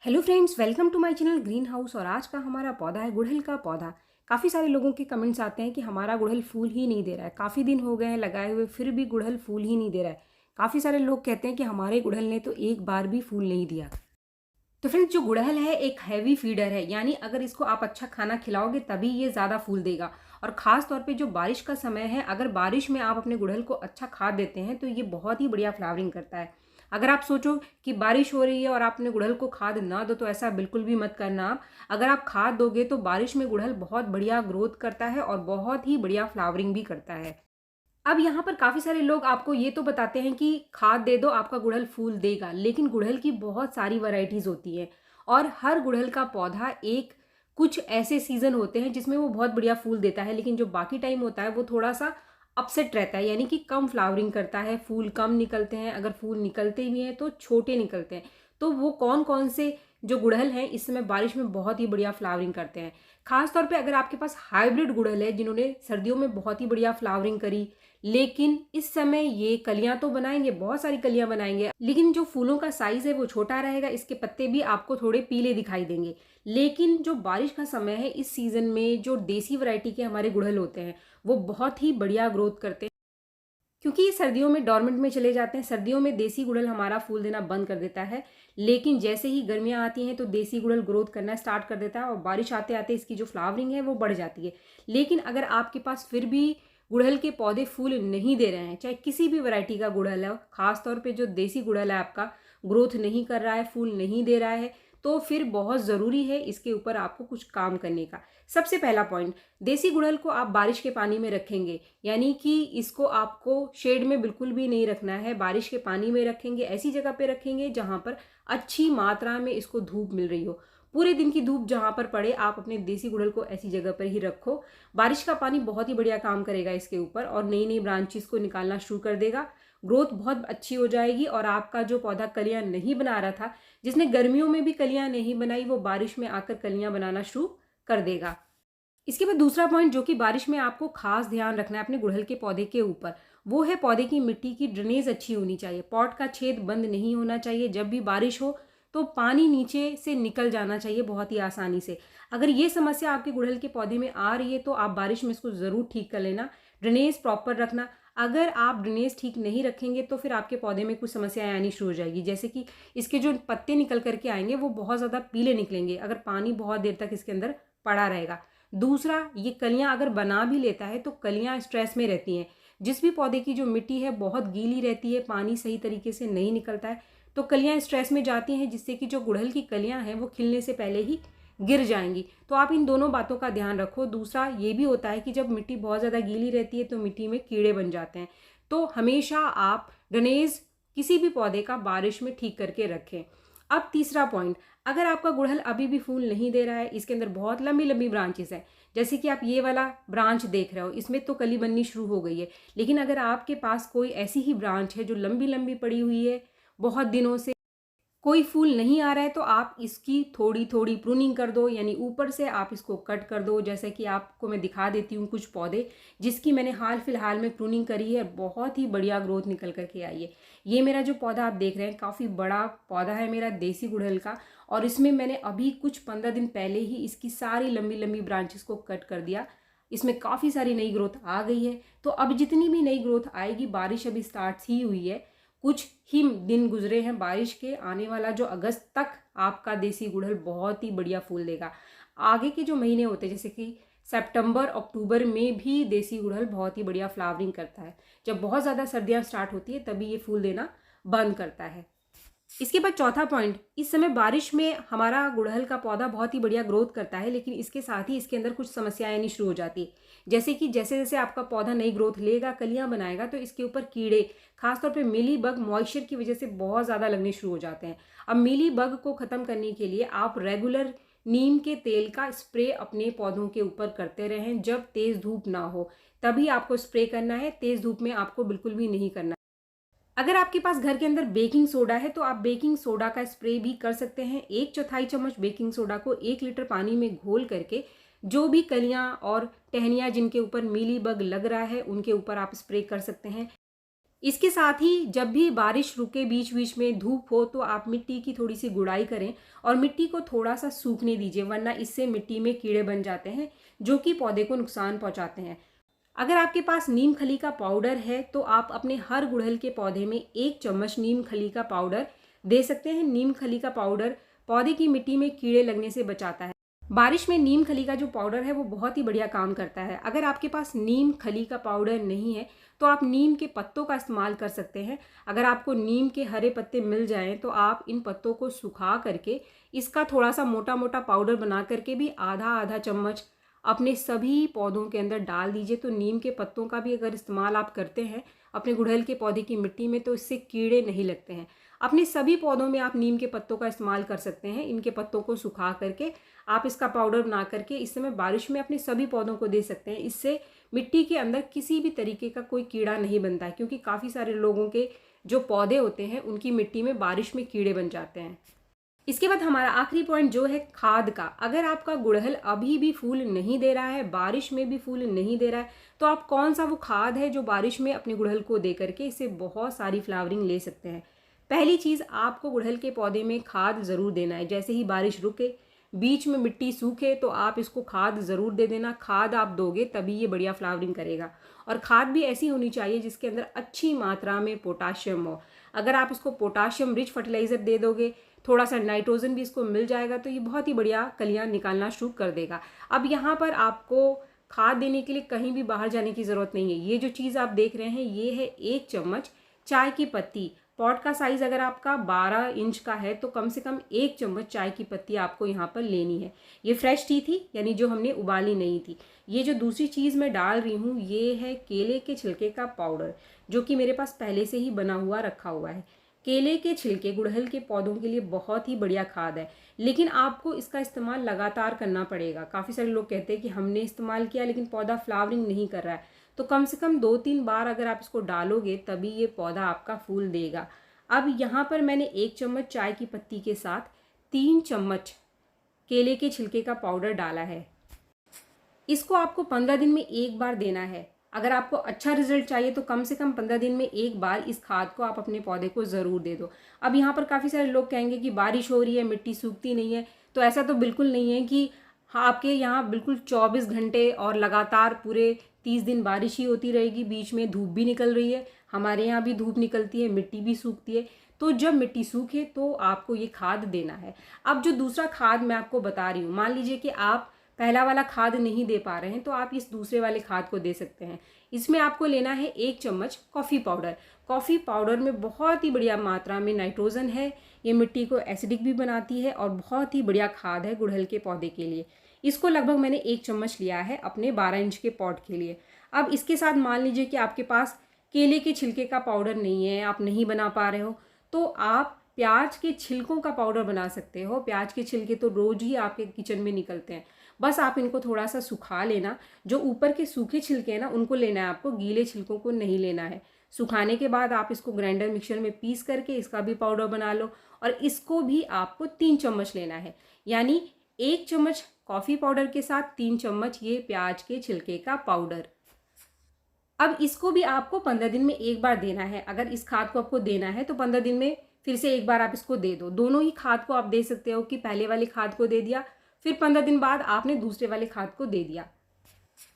Hello friends, welcome to my channel green house. और आज का हमारा पौधा है गुड़हल का पौधा। काफ़ी सारे लोगों के कमेंट्स आते हैं कि हमारा गुड़हल फूल ही नहीं दे रहा है, काफ़ी दिन हो गए हैं लगाए हुए फिर भी गुड़हल फूल ही नहीं दे रहा है। काफ़ी सारे लोग कहते हैं कि हमारे गुड़हल ने तो एक बार भी फूल नहीं दिया। तो फ्रेंड्स, जो गुड़हल है एक हैवी फीडर है, यानी अगर इसको आप अच्छा खाना खिलाओगे तभी ये ज़्यादा फूल देगा। और ख़ास तौर पे जो बारिश का समय है, अगर बारिश में आप अपने गुड़हल को अच्छा खाद देते हैं तो ये बहुत ही बढ़िया फ्लावरिंग करता है। अगर आप सोचो कि बारिश हो रही है और आप अपने गुड़हल को खाद ना दो, तो ऐसा बिल्कुल भी मत करना आप। अगर आप खाद दोगे तो बारिश में गुड़हल बहुत बढ़िया ग्रोथ करता है और बहुत ही बढ़िया फ्लावरिंग भी करता है। अब यहाँ पर काफ़ी सारे लोग आपको ये तो बताते हैं कि खाद दे दो आपका गुड़हल फूल देगा, लेकिन गुड़हल की बहुत सारी वैरायटीज़ होती हैं और हर गुड़हल का पौधा एक कुछ ऐसे सीज़न होते हैं जिसमें वो बहुत बढ़िया फूल देता है, लेकिन जो बाकी टाइम होता है वो थोड़ा सा अपसेट रहता है, यानी कि कम फ्लावरिंग करता है, फूल कम निकलते हैं। अगर फूल निकलते भी हैं तो छोटे निकलते हैं। तो वो कौन कौन से जो गुड़हल हैं इस समय बारिश में बहुत ही बढ़िया फ्लावरिंग करते हैं। खास तौर पे अगर आपके पास हाइब्रिड गुड़हल है जिन्होंने सर्दियों में बहुत ही बढ़िया फ्लावरिंग करी, लेकिन इस समय ये कलियां तो बनाएंगे, बहुत सारी कलियां बनाएंगे, लेकिन जो फूलों का साइज है वो छोटा रहेगा, इसके पत्ते भी आपको थोड़े पीले दिखाई देंगे। लेकिन जो बारिश का समय है इस सीजन में जो देसी वैरायटी के हमारे गुड़हल होते हैं वो बहुत ही बढ़िया ग्रोथ करते हैं, क्योंकि ये सर्दियों में डॉर्मेंट में चले जाते हैं। सर्दियों में देसी गुड़हल हमारा फूल देना बंद कर देता है, लेकिन जैसे ही गर्मियां आती हैं तो देसी गुड़हल ग्रोथ करना स्टार्ट कर देता है और बारिश आते आते इसकी जो फ्लावरिंग है वो बढ़ जाती है। लेकिन अगर आपके पास फिर भी गुड़हल के पौधे फूल नहीं दे रहे हैं, चाहे किसी भी वैरायटी का गुड़हल है, खासतौर पर जो देसी गुड़हल है आपका ग्रोथ नहीं कर रहा है, फूल नहीं दे रहा है, तो फिर बहुत ज़रूरी है इसके ऊपर आपको कुछ काम करने का। सबसे पहला पॉइंट, देसी गुड़हल को आप बारिश के पानी में रखेंगे, यानी कि इसको आपको शेड में बिल्कुल भी नहीं रखना है, बारिश के पानी में रखेंगे, ऐसी जगह पे रखेंगे जहां पर अच्छी मात्रा में इसको धूप मिल रही हो। पूरे दिन की धूप जहां पर पड़े आप अपने देसी गुड़हल को ऐसी जगह पर ही रखो। बारिश का पानी बहुत ही बढ़िया काम करेगा इसके ऊपर और नई नई ब्रांचेस को निकालना शुरू कर देगा। ग्रोथ बहुत अच्छी हो जाएगी और आपका जो पौधा कलियां नहीं बना रहा था, जिसने गर्मियों में भी कलियां नहीं बनाई, वो बारिश में आकर कलियां बनाना शुरू कर देगा। इसके बाद दूसरा पॉइंट जो कि बारिश में आपको खास ध्यान रखना है अपने गुड़हल के पौधे के ऊपर, वो है पौधे की मिट्टी की ड्रेनेज अच्छी होनी चाहिए। पॉट का छेद बंद नहीं होना चाहिए। जब भी बारिश हो तो पानी नीचे से निकल जाना चाहिए बहुत ही आसानी से। अगर ये समस्या आपके गुड़हल के पौधे में आ रही है तो आप बारिश में इसको ज़रूर ठीक कर लेना। ड्रेनेज प्रॉपर रखना। अगर आप ड्रेनेज ठीक नहीं रखेंगे तो फिर आपके पौधे में कुछ समस्याएं आनी शुरू हो जाएगी, जैसे कि इसके जो पत्ते निकल करके आएंगे वो बहुत ज़्यादा पीले निकलेंगे अगर पानी बहुत देर तक इसके अंदर पड़ा रहेगा। दूसरा, ये कलियां अगर बना भी लेता है तो कलियां स्ट्रेस में रहती हैं। जिस भी पौधे की जो मिट्टी है बहुत गीली रहती है, पानी सही तरीके से नहीं निकलता है, तो कलियां स्ट्रेस में जाती हैं, जिससे कि जो गुड़हल की कलियां हैं वो खिलने से पहले ही गिर जाएंगी। तो आप इन दोनों बातों का ध्यान रखो। दूसरा ये भी होता है कि जब मिट्टी बहुत ज़्यादा गीली रहती है तो मिट्टी में कीड़े बन जाते हैं, तो हमेशा आप ड्रेनेज किसी भी पौधे का बारिश में ठीक करके रखें। अब तीसरा पॉइंट, अगर आपका गुड़हल अभी भी फूल नहीं दे रहा है, इसके अंदर बहुत लंबी लंबी ब्रांचेस है, जैसे कि आप ये वाला ब्रांच देख रहे हो, इसमें तो कली बननी शुरू हो गई है, लेकिन अगर आपके पास कोई ऐसी ही ब्रांच है जो लंबी लंबी पड़ी हुई है, बहुत दिनों से कोई फूल नहीं आ रहा है, तो आप इसकी थोड़ी थोड़ी प्रूनिंग कर दो, यानी ऊपर से आप इसको कट कर दो। जैसे कि आपको मैं दिखा देती हूँ कुछ पौधे जिसकी मैंने हाल फिलहाल में प्रूनिंग करी है, बहुत ही बढ़िया ग्रोथ निकल करके आई है। ये मेरा जो पौधा आप देख रहे हैं काफ़ी बड़ा पौधा है मेरा देसी गुड़हल का, और इसमें मैंने अभी कुछ 15 दिन पहले ही इसकी सारी लंबी लंबी ब्रांचेस को कट कर दिया। इसमें काफ़ी सारी नई ग्रोथ आ गई है। तो अब जितनी भी नई ग्रोथ आएगी, बारिश अभी स्टार्ट ही हुई है, कुछ ही दिन गुजरे हैं बारिश के, आने वाला जो अगस्त तक आपका देसी गुड़हल बहुत ही बढ़िया फूल देगा। आगे के जो महीने होते हैं जैसे कि सितंबर अक्टूबर में भी देसी गुड़हल बहुत ही बढ़िया फ्लावरिंग करता है। जब बहुत ज़्यादा सर्दियाँ स्टार्ट होती है तभी ये फूल देना बंद करता है। इसके बाद चौथा पॉइंट, इस समय बारिश में हमारा गुड़हल का पौधा बहुत ही बढ़िया ग्रोथ करता है, लेकिन इसके साथ ही इसके अंदर कुछ समस्याएं आनी शुरू हो जाती है, जैसे कि जैसे जैसे आपका पौधा नई ग्रोथ लेगा, कलियां बनाएगा, तो इसके ऊपर कीड़े, खासतौर पे मीली बग मॉइस्चर की वजह से बहुत ज़्यादा लगने शुरू हो जाते हैं। अब मीली बग को ख़त्म करने के लिए आप रेगुलर नीम के तेल का स्प्रे अपने पौधों के ऊपर करते रहें। जब तेज़ धूप ना हो तभी आपको स्प्रे करना है, तेज़ धूप में आपको बिल्कुल भी नहीं करना। अगर आपके पास घर के अंदर बेकिंग सोडा है तो आप बेकिंग सोडा का स्प्रे भी कर सकते हैं। 1/4 चम्मच बेकिंग सोडा को 1 लीटर पानी में घोल करके जो भी कलियां और टहनियां जिनके ऊपर मीली बग लग रहा है उनके ऊपर आप स्प्रे कर सकते हैं। इसके साथ ही जब भी बारिश रुके, बीच बीच में धूप हो, तो आप मिट्टी की थोड़ी सी गुड़ाई करें और मिट्टी को थोड़ा सा सूखने दीजिए, वरना इससे मिट्टी में कीड़े बन जाते हैं जो कि पौधे को नुकसान पहुंचाते हैं। अगर आपके पास नीम खली का पाउडर है तो आप अपने हर गुड़हल के पौधे में 1 चम्मच नीम खली का पाउडर दे सकते हैं। नीम खली का पाउडर पौधे की मिट्टी में कीड़े लगने से बचाता है। बारिश में नीम खली का जो पाउडर है वो बहुत ही बढ़िया काम करता है। अगर आपके पास नीम खली का पाउडर नहीं है तो आप नीम के पत्तों का इस्तेमाल कर सकते हैं। अगर आपको नीम के हरे पत्ते मिल जाएं तो आप इन पत्तों को सुखा करके इसका थोड़ा सा मोटा मोटा पाउडर बना करके भी आधा आधा चम्मच अपने सभी पौधों के अंदर डाल दीजिए। तो नीम के पत्तों का भी अगर इस्तेमाल आप करते हैं अपने गुड़हल के पौधे की मिट्टी में तो इससे कीड़े नहीं लगते हैं। अपने सभी पौधों में आप नीम के पत्तों का इस्तेमाल कर सकते हैं। इनके पत्तों को सुखा करके आप इसका पाउडर बना करके इस समय बारिश में अपने सभी पौधों को दे सकते हैं। इससे मिट्टी के अंदर किसी भी तरीके का कोई कीड़ा नहीं बनता है, क्योंकि काफ़ी सारे लोगों के जो पौधे होते हैं उनकी मिट्टी में बारिश में कीड़े बन जाते हैं। इसके बाद हमारा आखिरी पॉइंट जो है खाद का। अगर आपका गुड़हल अभी भी फूल नहीं दे रहा है, बारिश में भी फूल नहीं दे रहा है, तो आप कौन सा वो खाद है जो बारिश में अपने गुड़हल को दे करके इससे बहुत सारी फ्लावरिंग ले सकते हैं। पहली चीज़, आपको गुड़हल के पौधे में खाद ज़रूर देना है। जैसे ही बारिश रुके, बीच में मिट्टी सूखे, तो आप इसको खाद ज़रूर दे देना। खाद आप दोगे तभी ये बढ़िया फ्लावरिंग करेगा। और खाद भी ऐसी होनी चाहिए जिसके अंदर अच्छी मात्रा में पोटाशियम हो। अगर आप इसको पोटाशियम रिच फर्टिलाइज़र दे दोगे, थोड़ा सा नाइट्रोजन भी इसको मिल जाएगा, तो ये बहुत ही बढ़िया कलियां निकालना शुरू कर देगा। अब यहाँ पर आपको खाद देने के लिए कहीं भी बाहर जाने की ज़रूरत नहीं है। ये जो चीज़ आप देख रहे हैं ये है 1 चम्मच चाय की पत्ती। पॉट का साइज़ अगर आपका 12 इंच का है तो कम से कम 1 चम्मच चाय की पत्ती आपको यहाँ पर लेनी है। ये फ्रेश टी थी, यानी जो हमने उबाली नहीं थी। ये जो दूसरी चीज़ मैं डाल रही हूँ ये है केले के छिलके का पाउडर, जो कि मेरे पास पहले से ही बना हुआ रखा हुआ है। केले के छिलके गुड़हल के पौधों के लिए बहुत ही बढ़िया खाद है, लेकिन आपको इसका इस्तेमाल लगातार करना पड़ेगा। काफ़ी सारे लोग कहते हैं कि हमने इस्तेमाल किया लेकिन पौधा फ्लावरिंग नहीं कर रहा है, तो कम से कम 2-3 बार अगर आप इसको डालोगे तभी ये पौधा आपका फूल देगा। अब यहाँ पर मैंने 1 चम्मच चाय की पत्ती के साथ 3 चम्मच केले के छिलके का पाउडर डाला है। इसको आपको 15 दिन में एक बार देना है। अगर आपको अच्छा रिजल्ट चाहिए तो कम से कम 15 दिन में एक बार इस खाद को आप अपने पौधे को ज़रूर दे दो। अब यहाँ पर काफ़ी सारे लोग कहेंगे कि बारिश हो रही है, मिट्टी सूखती नहीं है, तो ऐसा तो बिल्कुल नहीं है कि हाँ आपके यहाँ बिल्कुल 24 घंटे और लगातार पूरे 30 दिन बारिश ही होती रहेगी, बीच में धूप भी निकल रही है। हमारे यहाँ भी धूप निकलती है, मिट्टी भी सूखती है। तो जब मिट्टी सूखे तो आपको ये खाद देना है। अब जो दूसरा खाद मैं आपको बता रही हूँ, मान लीजिए कि आप पहला वाला खाद नहीं दे पा रहे हैं तो आप इस दूसरे वाले खाद को दे सकते हैं। इसमें आपको लेना है 1 चम्मच कॉफ़ी पाउडर। कॉफ़ी पाउडर में बहुत ही बढ़िया मात्रा में नाइट्रोजन है। ये मिट्टी को एसिडिक भी बनाती है और बहुत ही बढ़िया खाद है गुड़हल के पौधे के लिए। इसको लगभग मैंने 1 चम्मच लिया है अपने 12 इंच के पॉट के लिए। अब इसके साथ मान लीजिए कि आपके पास केले के छिलके का पाउडर नहीं है, आप नहीं बना पा रहे हो, तो आप प्याज के छिलकों का पाउडर बना सकते हो। प्याज के छिलके तो रोज़ ही आपके किचन में निकलते हैं, बस आप इनको थोड़ा सा सुखा लेना। जो ऊपर के सूखे छिलके हैं ना उनको लेना है आपको, गीले छिलकों को नहीं लेना है। सुखाने के बाद आप इसको ग्राइंडर मिक्सर में पीस करके इसका भी पाउडर बना लो, और इसको भी आपको 3 चम्मच लेना है। यानी 1 चम्मच कॉफ़ी पाउडर के साथ 3 चम्मच ये प्याज के छिलके का पाउडर। अब इसको भी आपको 15 दिन में एक बार देना है। अगर इस खाद को आपको देना है तो 15 दिन में फिर से एक बार आप इसको दे दो। दोनों ही खाद को आप दे सकते हो कि पहले वाले खाद को दे दिया, फिर 15 दिन बाद आपने दूसरे वाले खाद को दे दिया।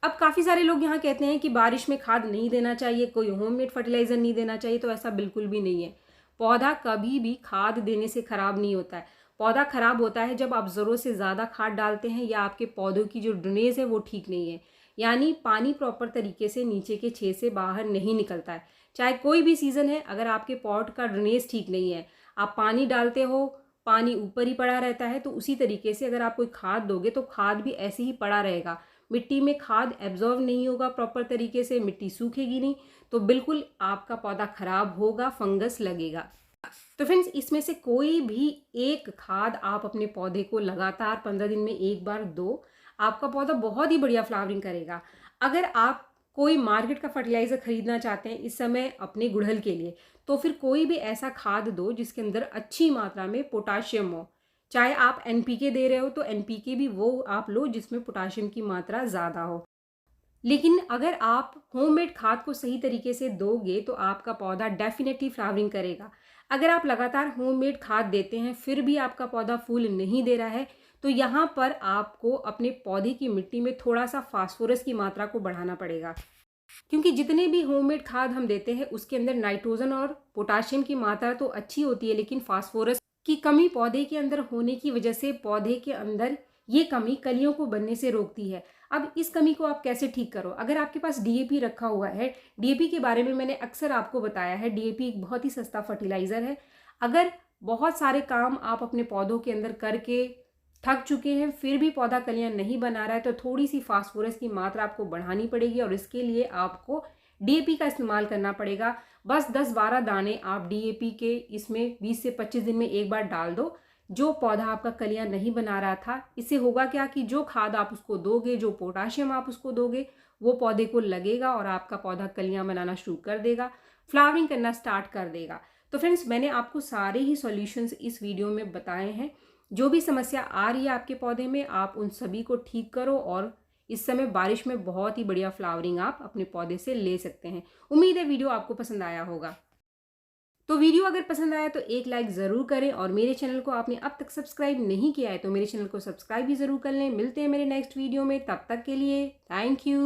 अब काफ़ी सारे लोग यहाँ कहते हैं कि बारिश में खाद नहीं देना चाहिए, कोई होममेड फर्टिलाइज़र नहीं देना चाहिए, तो ऐसा बिल्कुल भी नहीं है। पौधा कभी भी खाद देने से ख़राब नहीं होता है। पौधा ख़राब होता है जब आप ज़रूरत से ज़्यादा खाद डालते हैं या आपके पौधों की जो ड्रेनेज है वो ठीक नहीं है, यानी पानी प्रॉपर तरीके से नीचे के छेद से बाहर नहीं निकलता है। चाहे कोई भी सीज़न है, अगर आपके पॉट का ड्रेनेज ठीक नहीं है, आप पानी डालते हो, पानी ऊपर ही पड़ा रहता है, तो उसी तरीके से अगर आप कोई खाद दोगे तो खाद भी ऐसे ही पड़ा रहेगा। मिट्टी में खाद एब्जॉर्व नहीं होगा प्रॉपर तरीके से, मिट्टी सूखेगी नहीं, तो बिल्कुल आपका पौधा खराब होगा, फंगस लगेगा। तो फ्रेंड्स, इसमें से कोई भी एक खाद आप अपने पौधे को लगातार 15 दिन में एक बार दो, आपका पौधा बहुत ही बढ़िया फ्लावरिंग करेगा। अगर आप कोई मार्केट का फर्टिलाइज़र खरीदना चाहते हैं इस समय अपने गुड़हल के लिए, तो फिर कोई भी ऐसा खाद दो जिसके अंदर अच्छी मात्रा में पोटाशियम हो। चाहे आप एनपीके दे रहे हो तो एनपीके भी वो आप लो जिसमें पोटाशियम की मात्रा ज़्यादा हो। लेकिन अगर आप होममेड खाद को सही तरीके से दोगे तो आपका पौधा डेफिनेटली फ्लावरिंग करेगा। अगर आप लगातार होममेड खाद देते हैं फिर भी आपका पौधा फूल नहीं दे रहा है, तो यहाँ पर आपको अपने पौधे की मिट्टी में थोड़ा सा फास्फोरस की मात्रा को बढ़ाना पड़ेगा। क्योंकि जितने भी होममेड खाद हम देते हैं उसके अंदर नाइट्रोजन और पोटाशियम की मात्रा तो अच्छी होती है, लेकिन फास्फोरस की कमी पौधे के अंदर होने की वजह से पौधे के अंदर ये कमी कलियों को बनने से रोकती है। अब इस कमी को आप कैसे ठीक करो? अगर आपके पास डीएपी रखा हुआ है, डीएपी के बारे में मैंने अक्सर आपको बताया है, डीएपी एक बहुत ही सस्ता फर्टिलाइज़र है। अगर बहुत सारे काम आप अपने पौधों के अंदर करके थक चुके हैं फिर भी पौधा कलियां नहीं बना रहा है, तो थोड़ी सी फास्फोरस की मात्रा आपको बढ़ानी पड़ेगी और इसके लिए आपको डीएपी का इस्तेमाल करना पड़ेगा। बस 10-12 दाने आप डीएपी के इसमें 20 से 25 दिन में एक बार डाल दो। जो पौधा आपका कलियां नहीं बना रहा था, इससे होगा क्या कि जो खाद आप उसको दोगे, जो पोटाशियम आप उसको दोगे, वो पौधे को लगेगा और आपका पौधा कलियां बनाना शुरू कर देगा, फ्लावरिंग करना स्टार्ट कर देगा। तो फ्रेंड्स, मैंने आपको सारे ही सॉल्यूशंस इस वीडियो में बताए हैं। जो भी समस्या आ रही है आपके पौधे में, आप उन सभी को ठीक करो और इस समय बारिश में बहुत ही बढ़िया फ्लावरिंग आप अपने पौधे से ले सकते हैं। उम्मीद है वीडियो आपको पसंद आया होगा। तो वीडियो अगर पसंद आया तो एक लाइक ज़रूर करें और मेरे चैनल को आपने अब तक सब्सक्राइब नहीं किया है तो मेरे चैनल को सब्सक्राइब भी ज़रूर कर लें। मिलते हैं मेरे नेक्स्ट वीडियो में, तब तक के लिए थैंक यू।